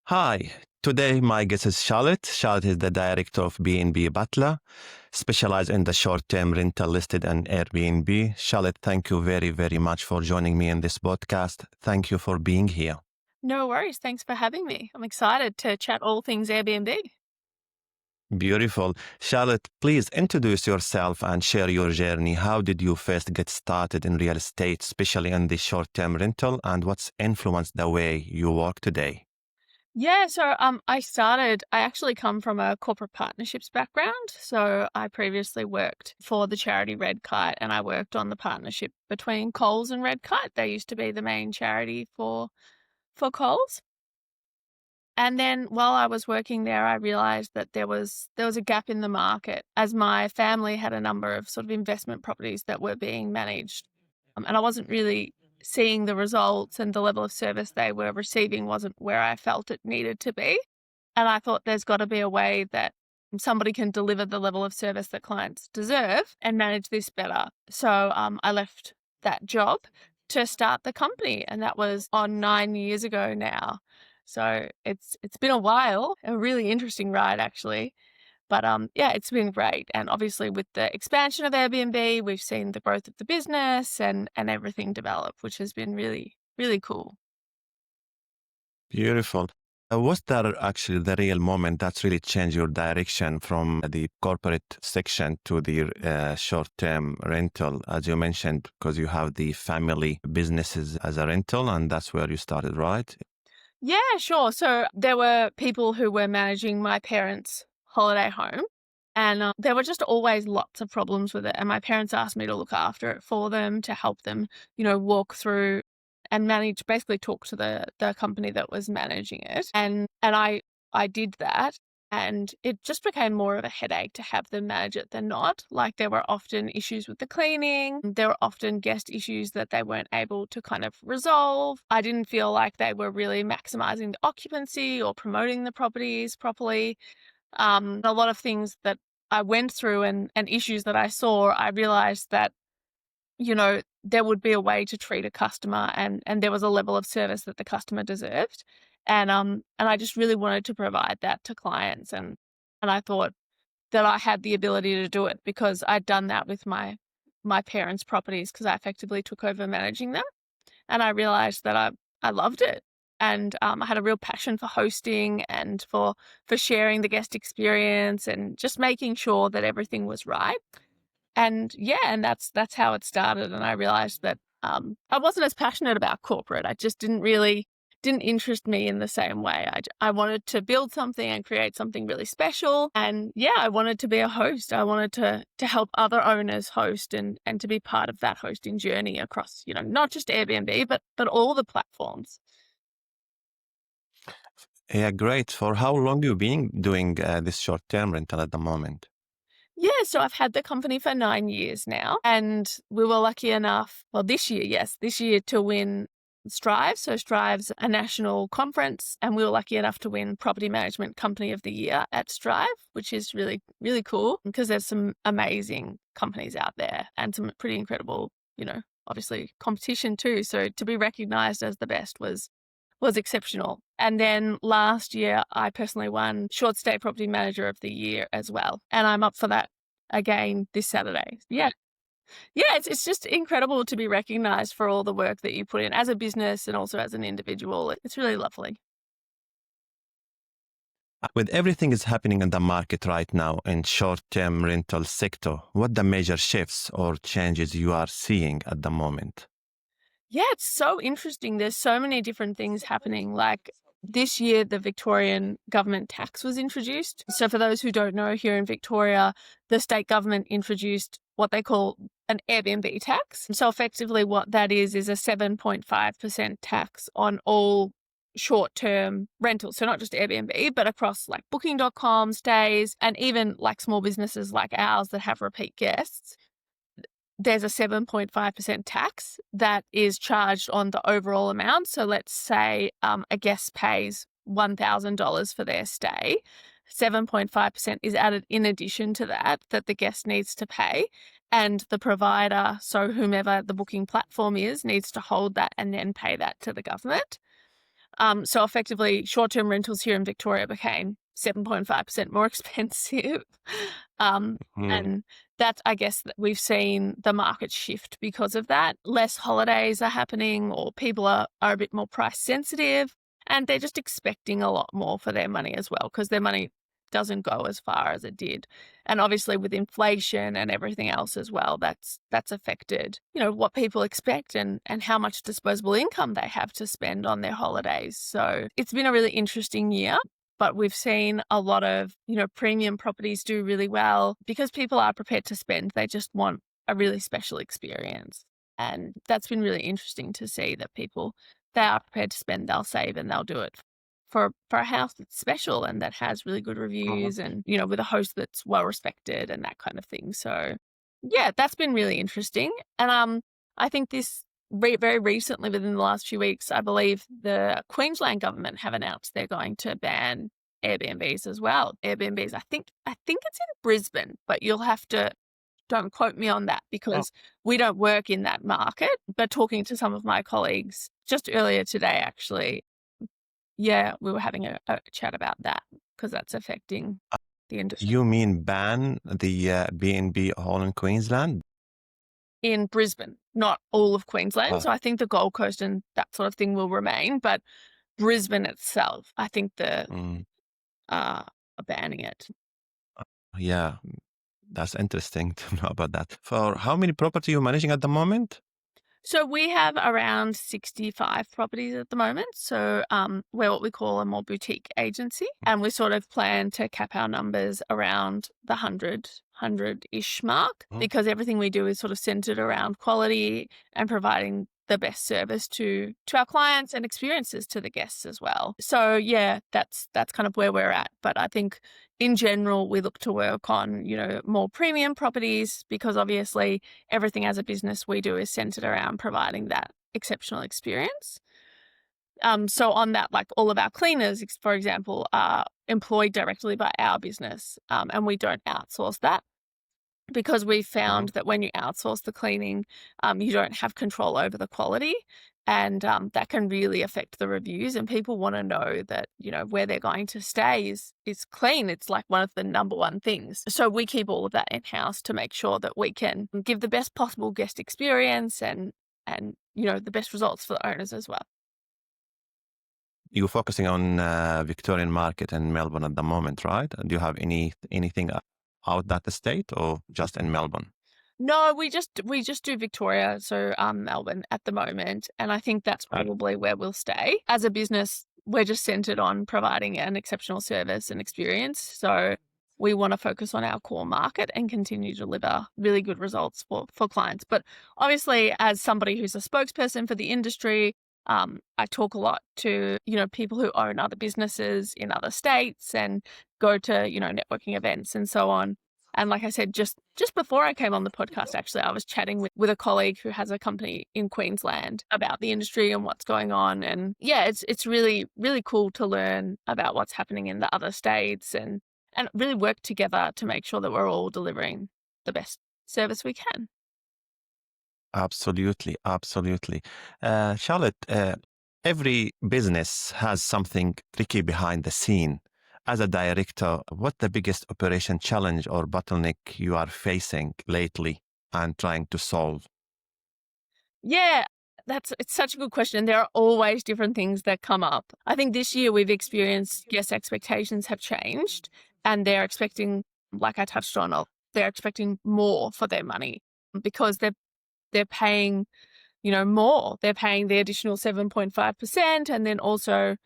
Hi, today my guest is Charlotte. Charlotte is the director of BNB Batla, specialized in the short-term rental listed on Airbnb. Charlotte, thank you very, very much for joining me in this podcast. Thank you for being here. No worries. Thanks for having me. I'm excited to chat all things Airbnb. Beautiful. Charlotte, please introduce yourself and share your journey. How did you first get started in real estate, especially in the short-term rental, and what's influenced the way you work today? I actually come from a corporate partnerships background. So I previously worked for the charity Red Kite, and I worked on the partnership between Coles and Red Kite. They used to be the main charity for Coles. And then while I was working there, I realized that there was a gap in the market, as my family had a number of sort of investment properties that were being managed. And I wasn't really seeing the results, and the level of service they were receiving wasn't where I felt it needed to be. And I thought there's got to be a way that somebody can deliver the level of service that clients deserve and manage this better. So I left that job to start the company, and that was on 9 years ago now. So it's been a while, a really interesting ride actually. But it's been great. And obviously with the expansion of Airbnb, we've seen the growth of the business and everything develop, which has been really, really cool. Beautiful. Was there actually the real moment that's really changed your direction from the corporate section to the short-term rental, as you mentioned, because you have the family businesses as a rental, and that's where you started, right? Yeah, sure. So there were people who were managing my parents' holiday home, and there were just always lots of problems with it. And my parents asked me to look after it for them, to help them, walk through and manage, basically talk to the company that was managing it. And I did that. And it just became more of a headache to have them manage it than not. Like, there were often issues with the cleaning. There were often guest issues that they weren't able to kind of resolve. I didn't feel like they were really maximizing the occupancy or promoting the properties properly. A lot of things that I went through and issues that I saw, I realized that, there would be a way to treat a customer, and there was a level of service that the customer deserved. And I just really wanted to provide that to clients. And I thought that I had the ability to do it because I'd done that with my parents' properties, because I effectively took over managing them. And I realized that I loved it. And I had a real passion for hosting and for sharing the guest experience and just making sure that everything was right. And that's how it started. And I realized that I wasn't as passionate about corporate. I just didn't interest me in the same way. I wanted to build something and create something really special. And I wanted to be a host. I wanted to help other owners host and to be part of that hosting journey across, not just Airbnb, but all the platforms. Yeah, great. For how long you been doing this short-term rental at the moment? Yeah, so I've had the company for 9 years now, and we were lucky enough, well, this year to win Strive. So Strive's a national conference, and we were lucky enough to win Property Management Company of the Year at Strive, which is really, really cool because there's some amazing companies out there and some pretty incredible, obviously competition too. So to be recognized as the best was exceptional. And then last year, I personally won Short Stay Property Manager of the Year as well. And I'm up for that again this Saturday. Yeah. Yeah, it's just incredible to be recognized for all the work that you put in as a business and also as an individual. It's really lovely. With everything is happening in the market right now in short-term rental sector, what the major shifts or changes you are seeing at the moment? Yeah, it's so interesting. There's so many different things happening. Like, this year, the Victorian government tax was introduced. So for those who don't know, here in Victoria, the state government introduced what they call an Airbnb tax. So effectively what that is a 7.5% tax on all short-term rentals. So not just Airbnb, but across like booking.com, stays, and even like small businesses like ours that have repeat guests. There's a 7.5% tax that is charged on the overall amount. So let's say a guest pays $1,000 for their stay. 7.5% is added in addition to that the guest needs to pay. And the provider, so whomever the booking platform is, needs to hold that and then pay that to the government. So effectively, short-term rentals here in Victoria became 7.5% more expensive. Mm. And that's, I guess, that we've seen the market shift because of that. Less holidays are happening, or people are a bit more price sensitive, and they're just expecting a lot more for their money as well, because their money doesn't go as far as it did. And obviously with inflation and everything else as well, that's affected, what people expect and how much disposable income they have to spend on their holidays. So it's been a really interesting year, but we've seen a lot of, premium properties do really well because people are prepared to spend. They just want a really special experience. And that's been really interesting to see that people, they are prepared to spend, they'll save, and they'll do it for a house that's special and that has really good Mhm. reviews and, with a host that's well respected and that kind of thing. So yeah, that's been really interesting. And I think this very recently, within the last few weeks, I believe the Queensland government have announced they're going to ban Airbnbs as well. Airbnbs, I think it's in Brisbane, but you'll have to, don't quote me on that, Oh, because we don't work in that market. But talking to some of my colleagues just earlier today, actually, yeah, we were having a chat about that because that's affecting the industry. you mean ban the BNB all in Queensland? In Brisbane, not all of Queensland. Oh, So I think the Gold Coast and that sort of thing will remain, but Brisbane itself, I think mm, are banning it. yeah, that's interesting to know about that. For how many property you managing at the moment? So we have around 65 properties at the moment. So we're what we call a more boutique agency, and we sort of plan to cap our numbers around the 100-ish mark, Mm. because everything we do is sort of centered around quality and providing the best service to our clients and experiences to the guests as well. So yeah, that's kind of where we're at. But I think in general, we look to work on, more premium properties, because obviously everything as a business we do is centered around providing that exceptional experience. So on that, like all of our cleaners, for example, are employed directly by our business, and we don't outsource that, because we found Mhm. that when you outsource the cleaning, you don't have control over the quality, and that can really affect the reviews. And people want to know that, where they're going to stay is clean. It's like one of the number one things. So we keep all of that in house to make sure that we can give the best possible guest experience and the best results for the owners as well. You're focusing on Victorian market and Melbourne at the moment, right? Do you have anything out that state or just in Melbourne? No, we just do Victoria, so Melbourne at the moment, and I think that's Uh, probably where we'll stay. As a business, we're just centered on providing an exceptional service and experience. So we want to focus on our core market and continue to deliver really good results for clients. But obviously, as somebody who's a spokesperson for the industry, I talk a lot to, people who own other businesses in other states and go to, networking events and so on. And like I said, just before I came on the podcast, actually, I was chatting with a colleague who has a company in Queensland about the industry and what's going on. And yeah, it's really, really cool to learn about what's happening in the other states and really work together to make sure that we're all delivering the best service we can. Absolutely, absolutely. Charlotte, every business has something tricky behind the scene. As a director, what the biggest operation challenge or bottleneck you are facing lately and trying to solve? Yeah, it's such a good question. There are always different things that come up. I think this year we've experienced guest expectations have changed, and they're expecting, like I touched on, they're expecting more for their money because they're paying, more. They're paying the additional 7.5%, and then also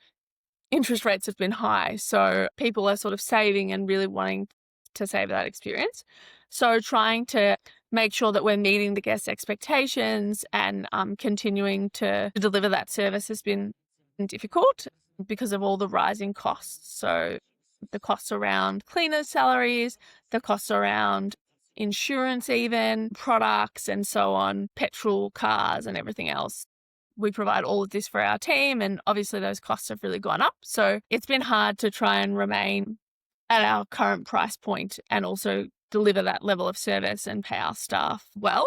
interest rates have been high. So people are sort of saving and really wanting to save that experience. So trying to make sure that we're meeting the guests' expectations and continuing to deliver that service has been difficult because of all the rising costs. So the costs around cleaners' salaries, the costs around insurance, even products and so on, petrol, cars and everything else. We provide all of this for our team, and obviously those costs have really gone up. So it's been hard to try and remain at our current price point and also deliver that level of service and pay our staff well.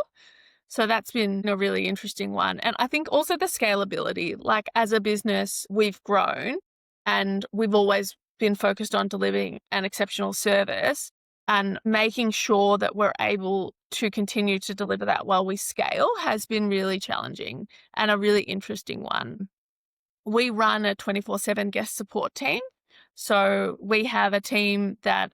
So that's been a really interesting one. And I think also the scalability, like as a business, we've grown and we've always been focused on delivering an exceptional service, and making sure that we're able to continue to deliver that while we scale has been really challenging and a really interesting one. We run a 24/7 guest support team. So we have a team that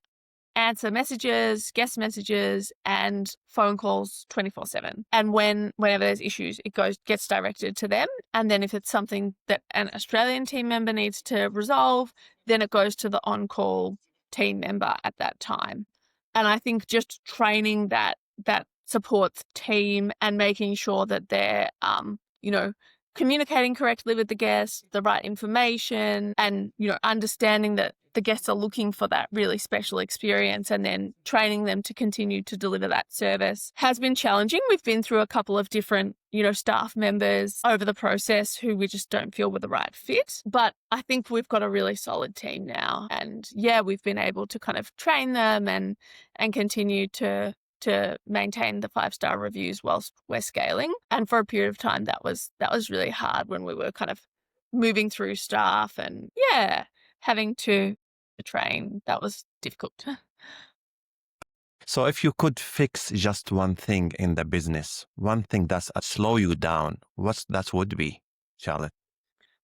answer messages, guest messages, and phone calls 24/7. And whenever there's issues, it gets directed to them. And then if it's something that an Australian team member needs to resolve, then it goes to the on-call team member at that time. And I think just training that supports team and making sure that they're communicating correctly with the guests, the right information, and understanding that the guests are looking for that really special experience, and then training them to continue to deliver that service has been challenging. We've been through a couple of different, staff members over the process who we just don't feel were the right fit. But I think we've got a really solid team now. And we've been able to kind of train them and continue to maintain the 5-star reviews whilst we're scaling. And for a period of time, that was really hard when we were kind of moving through staff and having to train. That was difficult. So if you could fix just one thing in the business, one thing that's slow you down, what that would be, Charlotte?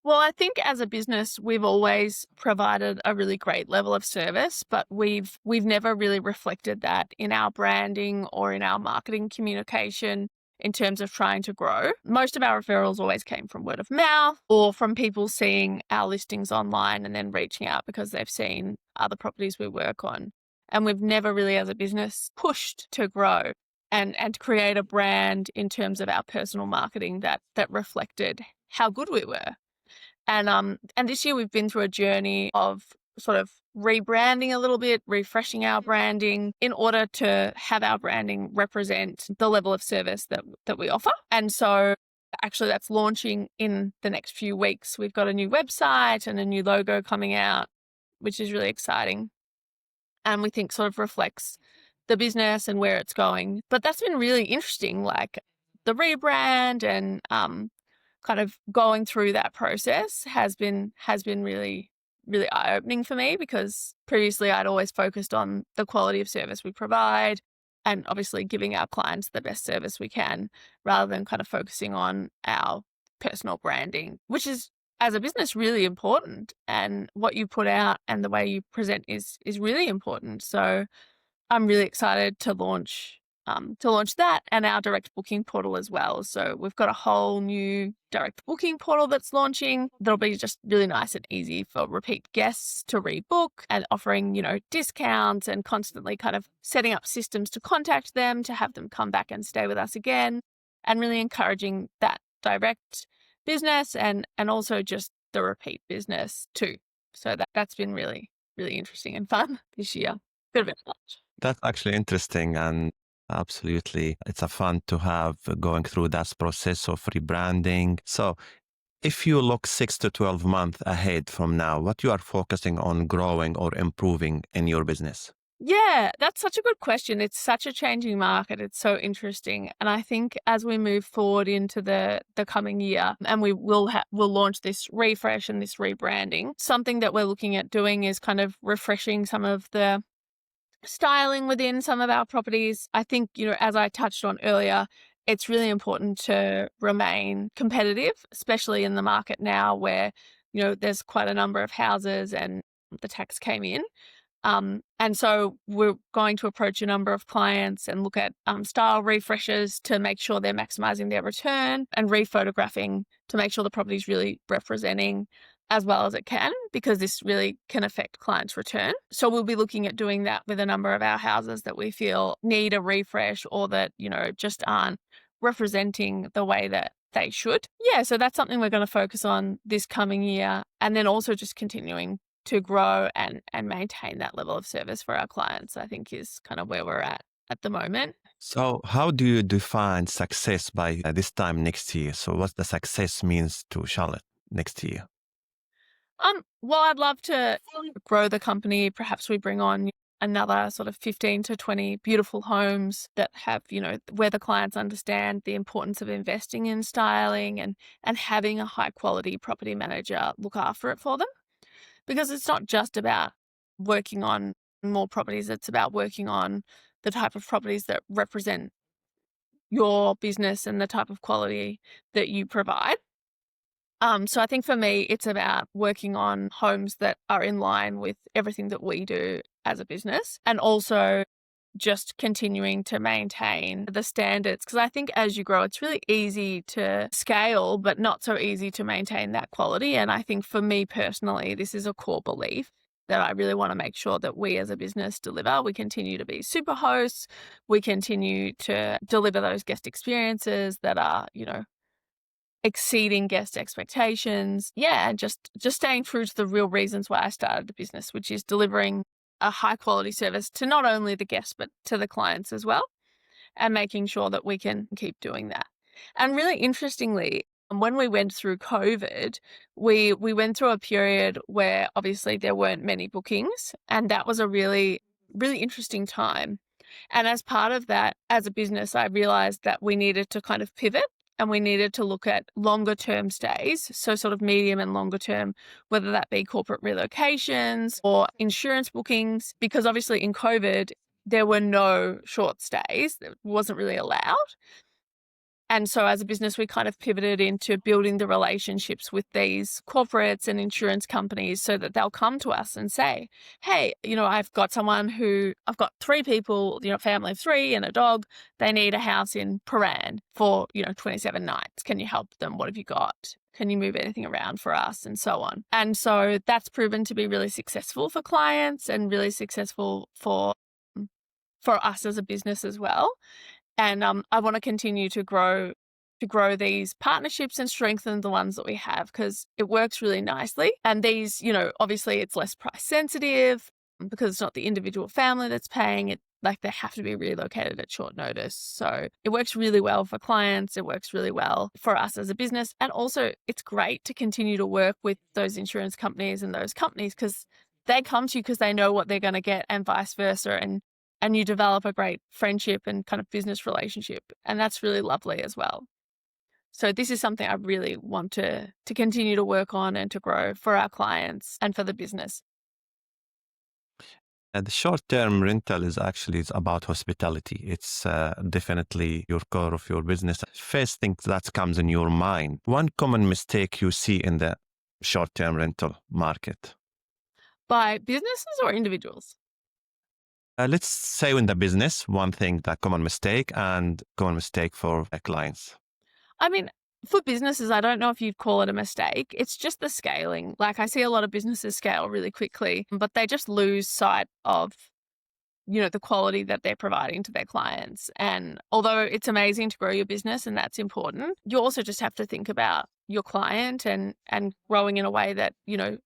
Well, I think as a business, we've always provided a really great level of service, but we've never really reflected that in our branding or in our marketing communication in terms of trying to grow. Most of our referrals always came from word of mouth or from people seeing our listings online and then reaching out because they've seen other properties we work on. And we've never really, as a business, pushed to grow and create a brand in terms of our personal marketing that reflected how good we were. And this year we've been through a journey of sort of rebranding a little bit, refreshing our branding in order to have our branding represent the level of service that we offer. And so actually that's launching in the next few weeks. We've got a new website and a new logo coming out, which is really exciting. And we think sort of reflects the business and where it's going. But that's been really interesting, like the rebrand and kind of going through that process has been really, really eye-opening for me, because previously I'd always focused on the quality of service we provide and obviously giving our clients the best service we can, rather than kind of focusing on our personal branding, which is, as a business, really important. And what you put out and the way you present is really important. So I'm really excited to launch that and our direct booking portal as well. So we've got a whole new direct booking portal that's launching. That'll be just really nice and easy for repeat guests to rebook, and offering, discounts and constantly kind of setting up systems to contact them, to have them come back and stay with us again, and really encouraging that direct business and also just the repeat business too. So that's been really, really interesting and fun this year. Bit of a challenge. That's actually interesting, and absolutely, it's a fun to have going through that process of rebranding. So if you look 6 to 12 months ahead from now, what you are focusing on growing or improving in your business? Yeah, that's such a good question. It's such a changing market. It's so interesting. And I think as we move forward into the coming year, and we'll launch this refresh and this rebranding, something that we're looking at doing is kind of refreshing some of the styling within some of our properties. I think, as I touched on earlier, it's really important to remain competitive, especially in the market now where, there's quite a number of houses and the tax came in. And so we're going to approach a number of clients and look at style refreshes to make sure they're maximizing their return, and rephotographing to make sure the property is really representing as well as it can, because this really can affect clients' return. So we'll be looking at doing that with a number of our houses that we feel need a refresh, or that, just aren't representing the way that they should. Yeah, so that's something we're going to focus on this coming year. And then also just continuing to grow and maintain that level of service for our clients, I think, is kind of where we're at the moment. So how do you define success by this time next year? So what the success means to Charlotte next year? Well, I'd love to grow the company. Perhaps we bring on another sort of 15 to 20 beautiful homes that have, where the clients understand the importance of investing in styling and having a high quality property manager look after it for them. Because it's not just about working on more properties, it's about working on the type of properties that represent your business and the type of quality that you provide. So I think for me, it's about working on homes that are in line with everything that we do as a business, and also just continuing to maintain the standards. Because I think as you grow, it's really easy to scale, but not so easy to maintain that quality. And I think for me personally, this is a core belief that I really want to make sure that we as a business deliver. We continue to be super hosts. We continue to deliver those guest experiences that are, exceeding guest expectations. Yeah, and just staying true to the real reasons why I started the business, which is delivering a high quality service to not only the guests, but to the clients as well, and making sure that we can keep doing that. And really interestingly, when we went through COVID, we went through a period where obviously there weren't many bookings, and that was a really, really interesting time. And as part of that, as a business, I realized that we needed to kind of pivot and we needed to look at longer term stays. So sort of medium and longer term, whether that be corporate relocations or insurance bookings, because obviously in COVID, there were no short stays. It wasn't really allowed. And so as a business, we kind of pivoted into building the relationships with these corporates and insurance companies so that they'll come to us and say, hey, I've got 3 people, family of 3 and a dog. They need a house in Paran for, 27 nights. Can you help them? What have you got? Can you move anything around for us? And so on. And so that's proven to be really successful for clients and really successful for us as a business as well. And I want to continue to grow these partnerships and strengthen the ones that we have, because it works really nicely. And these, obviously it's less price sensitive because it's not the individual family that's paying it. Like they have to be relocated at short notice. So it works really well for clients. It works really well for us as a business. And also it's great to continue to work with those insurance companies and those companies, because they come to you because they know what they're going to get, and vice versa. And you develop a great friendship and kind of business relationship. And that's really lovely as well. So this is something I really want to continue to work on and to grow for our clients and for the business. The short-term rental is about hospitality. It's definitely your core of your business. First thing that comes in your mind, one common mistake you see in the short-term rental market. By businesses or individuals? Let's say in the business, one thing, that common mistake for clients. I mean, for businesses, I don't know if you'd call it a mistake. It's just the scaling. Like I see a lot of businesses scale really quickly, but they just lose sight of, the quality that they're providing to their clients. And although it's amazing to grow your business and that's important, you also just have to think about your client and growing in a way that,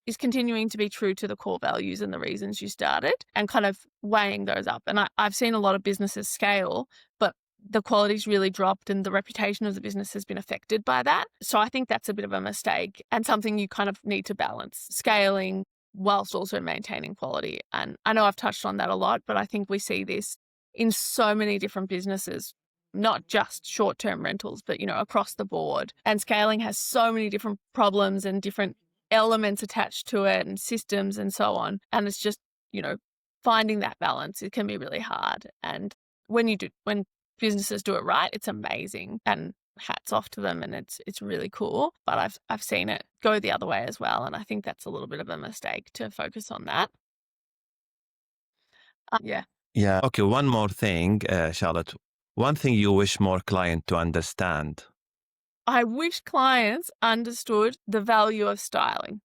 is continuing to be true to the core values and the reasons you started, and kind of weighing those up. And I've seen a lot of businesses scale, but the quality's really dropped and the reputation of the business has been affected by that. So I think that's a bit of a mistake and something you kind of need to balance, scaling whilst also maintaining quality. And I know I've touched on that a lot, but I think we see this in so many different businesses, not just short-term rentals, but, across the board. And scaling has so many different problems and different elements attached to it and systems and so on. And it's just, finding that balance, it can be really hard. And when businesses do it right, it's amazing, and hats off to them, and it's really cool. But I've seen it go the other way as well, and I think that's a little bit of a mistake to focus on that. Yeah. Yeah. Okay. One more thing, Charlotte. One thing you wish more clients to understand. I wish clients understood the value of styling.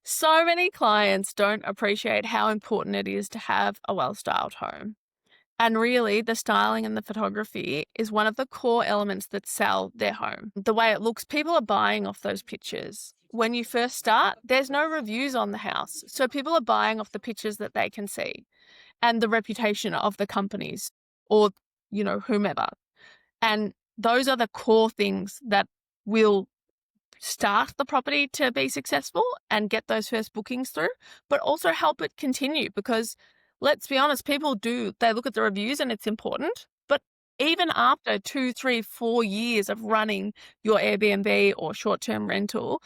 So many clients don't appreciate how important it is to have a well-styled home. And really, the styling and the photography is one of the core elements that sell their home. The way it looks, people are buying off those pictures. When you first start, there's no reviews on the house. So people are buying off the pictures that they can see and the reputation of the companies or, whomever. And those are the core things that will start the property to be successful and get those first bookings through, but also help it continue, because let's be honest, people they look at the reviews and it's important. But even after 2, 3, 4 years of running your Airbnb or short-term rental,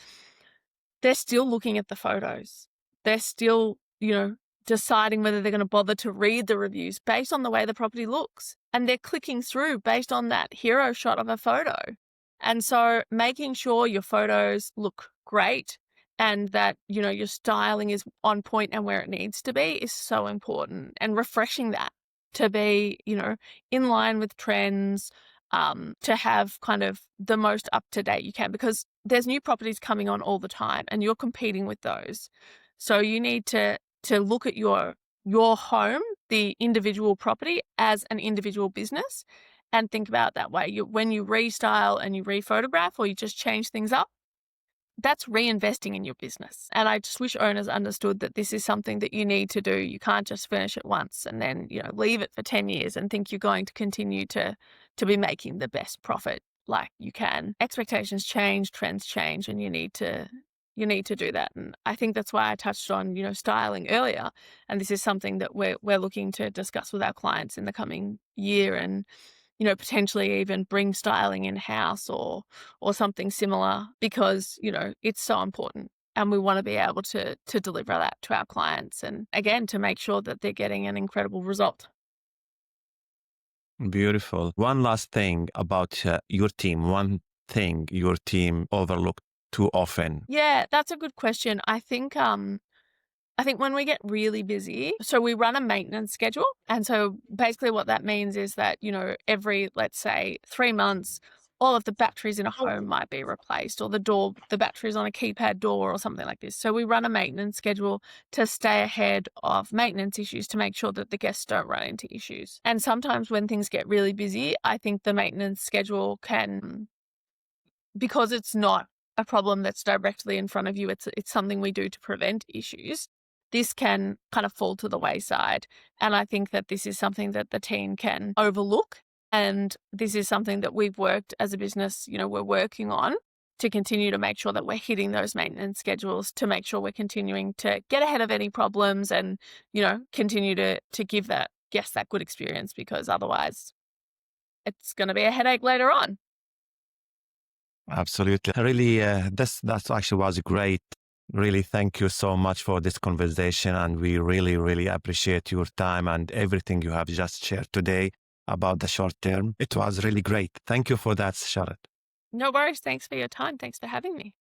they're still looking at the photos. They're still, deciding whether they're going to bother to read the reviews based on the way the property looks. And they're clicking through based on that hero shot of a photo. And so making sure your photos look great and that, your styling is on point and where it needs to be is so important. And refreshing that to be, in line with trends, to have kind of the most up to date you can, because there's new properties coming on all the time and you're competing with those. So you need to look at your home, the individual property, as an individual business and think about it that way. When you restyle and you rephotograph or you just change things up, that's reinvesting in your business. And I just wish owners understood that this is something that you need to do. You can't just furnish it once and then, leave it for 10 years and think you're going to continue to be making the best profit like you can. Expectations change, trends change, and you need to do that. And I think that's why I touched on, styling earlier. And this is something that we're looking to discuss with our clients in the coming year and, potentially even bring styling in-house or something similar because, it's so important. And we want to be able to deliver that to our clients and, again, to make sure that they're getting an incredible result. Beautiful. One last thing about your team. One thing your team overlooked too often. Yeah, that's a good question. I think when we get really busy, so we run a maintenance schedule. And so basically what that means is that, every, let's say, 3 months, all of the batteries in a home might be replaced or the batteries on a keypad door or something like this. So we run a maintenance schedule to stay ahead of maintenance issues to make sure that the guests don't run into issues. And sometimes when things get really busy, I think the maintenance schedule can, because it's not a problem that's directly in front of you, it's something we do to prevent issues. This can kind of fall to the wayside. And I think that this is something that the team can overlook. And this is something that we've worked as a business, we're working on to continue to make sure that we're hitting those maintenance schedules to make sure we're continuing to get ahead of any problems and, continue to give that guest that good experience, because otherwise it's going to be a headache later on. Absolutely. Really, that actually was great. Really, thank you so much for this conversation. And we really, really appreciate your time and everything you have just shared today about the short term. It was really great. Thank you for that, Charlotte. No worries. Thanks for your time. Thanks for having me.